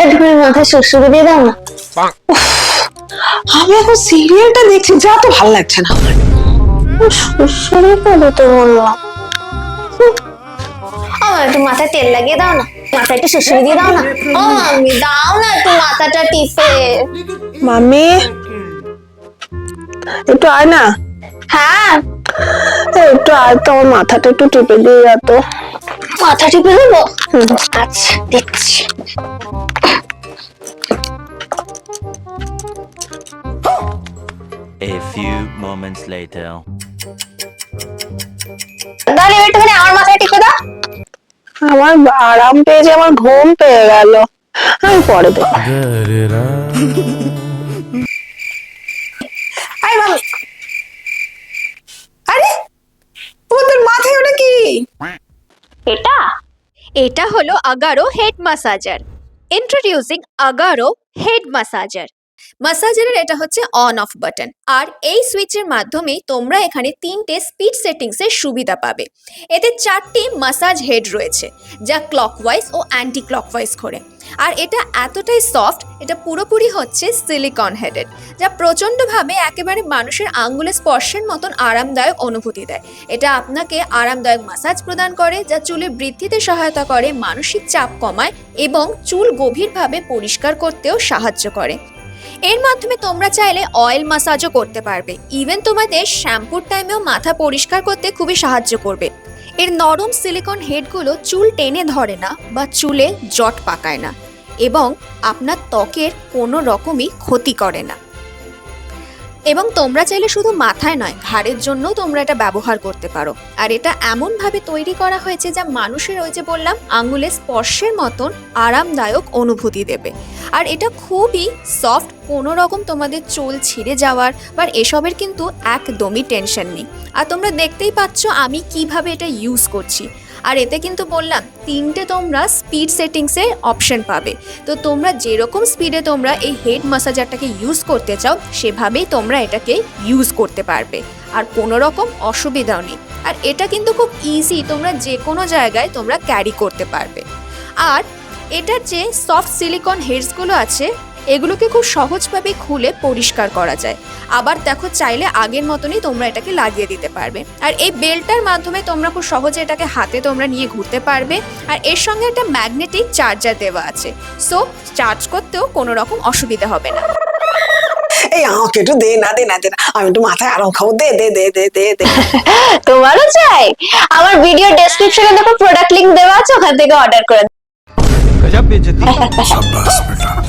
একটুখানি মাথায় সুরসুরি দিয়ে দাও না। আমি এখন সিরিয়ালটা দেখছি, যা তো ভালো লাগছে না। সুরসুরি করে তো বললাম। একটু মাথায় তেল লাগিয়ে দাও না, মাথায় একটু সুরসুরি দিয়ে দাও না। মাম্মি দাও না একটু মাথাটা টিপে। মাম্মি একটু আয় না। হ্যাঁ একটু আয় তো, আমার মাথাটা একটু টিপে দিয়ে যেত। মাথা টিপে দেবো? আচ্ছা দিচ্ছি। A few moments later. তাহলে একটুখানি আমার মাথায় টিপে দাও। আমার আরাম পেয়েছে, আমার ঘুম পেয়ে গেল, আমি পরে দেবো। আরে মামি, আরে তোমাদের মাথায় ওটা কি? এটা এটা হলো Agaro head massager. Introducing Agaro head massager. ম্যাসাজারের এটা হচ্ছে অন অফ বাটন, আর এই সুইচের মাধ্যমেই তোমরা এখানে 3টে স্পিড সেটিংসের সুবিধা পাবে। এতে 4টি ম্যাসাজ হেড রয়েছে, যা ক্লকওয়াইজ ও অ্যান্টি ক্লকওয়াইজ করে। আর এটা এতটাই সফট, এটা পুরোপুরি হচ্ছে সিলিকন হেডেড, যা প্রচণ্ডভাবে একেবারে মানুষের আঙ্গুলে স্পর্শের মতন আরামদায়ক অনুভূতি দেয়। এটা আপনাকে আরামদায়ক ম্যাসাজ প্রদান করে, যা চুলের বৃদ্ধিতে সহায়তা করে, মানসিক চাপ কমায় এবং চুল গভীরভাবে পরিষ্কার করতেও সাহায্য করে। এর মাধ্যমে তোমরা চাইলে অয়েল ম্যাসাজও করতে পারবে। ইভেন তোমাদের শ্যাম্পুর টাইমেও মাথা পরিষ্কার করতে খুবই সাহায্য করবে। এর নরম সিলিকন হেডগুলো চুল টেনে ধরে না বা চুলে জট পাকায় না, এবং আপনার ত্বকের কোনো রকমই ক্ষতি করে না। এবং তোমরা চাইলে শুধু মাথায় নয়, ঘাড়ের জন্যও তোমরা এটা ব্যবহার করতে পারো। আর এটা এমনভাবে তৈরি করা হয়েছে যা মানুষের, ওই যে বললাম, আঙুলে স্পর্শের মতন আরামদায়ক অনুভূতি দেবে। আর এটা খুবই সফট, কোনো রকম তোমাদের চুল ছিঁড়ে যাওয়ার বা এসবের কিন্তু একদমই টেনশন নেই। আর তোমরা দেখতেই পাচ্ছ আমি কিভাবে এটা ইউজ করছি। আর এতে কিন্তু বললাম 3টে তোমরা স্পিড সেটিংসের অপশন পাবে। তো তোমরা যেরকম স্পিডে তোমরা এই হেড ম্যাসাজারটাকে ইউজ করতে চাও, সেভাবেই তোমরা এটাকে ইউজ করতে পারবে, আর কোনো রকম অসুবিধাও নেই। আর এটা কিন্তু খুব ইজি, তোমরা যে কোনো জায়গায় তোমরা ক্যারি করতে পারবে। আর এটার যে সফট সিলিকন হেডসগুলো আছে, এগুলোকে খুব সহজভাবে খুলে পরিষ্কার করা যায়। আবার দেখো, চাইলে আগের মতনই তোমরা এটাকে লাগিয়ে দিতে পারবে। আর এই বেল্টটার মাধ্যমে তোমরা খুব সহজে এটাকে হাতে তোমরা নিয়ে ঘুরতে পারবে। আর এর সঙ্গে একটা ম্যাগনেটিক চার্জার দেওয়া আছে, সো চার্জ করতেও কোনো রকম অসুবিধা হবে না। এই আমাকে একটু দে না, দে না, দে না, আমি একটু মাথায় আরাম খাবো, দে দে দে দে দে দে। তোমারও চাই? আমার ভিডিও ডেসক্রিপশনে দেখো প্রোডাক্ট লিংক দেওয়া আছে, ওখান থেকে অর্ডার করে। गजब बेइज्जती। शाबाश बेटा।